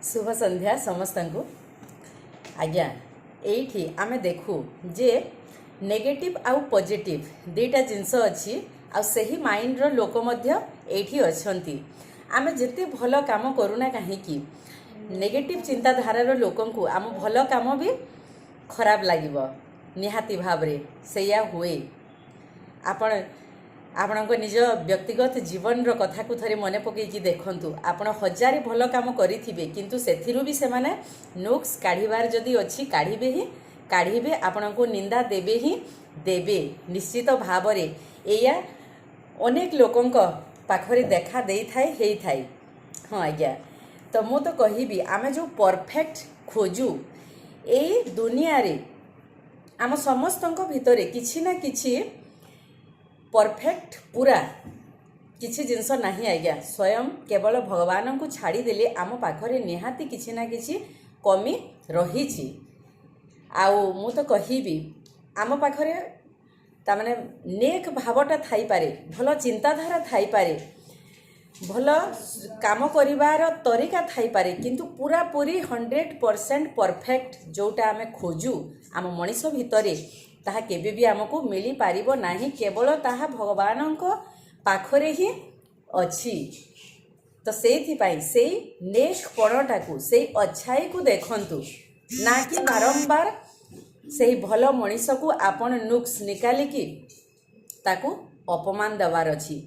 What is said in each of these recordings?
शुभ संध्या समस्त को आज्ञा ये आम देखू जे नेगेटिव आउ पॉजिटिव दुईटा जिनस अच्छी आही माइंड्र लोक ये अच्छी आम जिते भल काम करूना कहीं नेगेटिव चिंताधारार लोक को आम भल काम भी खराब लगे निहाती भाव से हुए आपण आपणक निज व्यक्तिगत जीवन कथा को थे मन पकईकि देखु आपण हजार भल काम करेंगे किंतु सेथिरु भी से माने नुक्स काढ़ार जदि अच्छी काढ़े आपण को निंदा देवे ही देवे निश्चित भाव या अनेक लोकों पाखरे देखा दे थाए हाँ आज्ञा तो मु तो कहि आमे जो परफेक्ट खोजु ए दुनिया रे आम समस्तक भितरे किछि ना किछि परफेक्ट पूरा किसी जिनस नहीं आज्ञा स्वयं केवल भगवान को छाड़ीदेले आम पाखरे निहाती किसी ना किसी कमी रही आउ मु तो कहिबी आम पाखरे तामाने नेक भावटा थाई पारे भल चिंताधारा थाई पारे भल काम करिवार तरीका थाई पारे किंतु पूरा पूरी 100% परफेक्ट जोटा आमे खोजू आम मनीष भितरे ताहा केबे भी आमको मिली पारिबो नाही केवल ताहा भगवान पाखरे ही अच्छी तो से नेक्स्ट पणटा को से अच्छाई को देखंतु ना कि बारंबार से भल मनीष को आपण नुक्स निकालिकी ताकू अपमान देवार अछि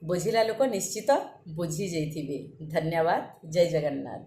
बुझिला लोक निश्चित बुझी जाइथिबे। धन्यवाद। जय जगन्नाथ।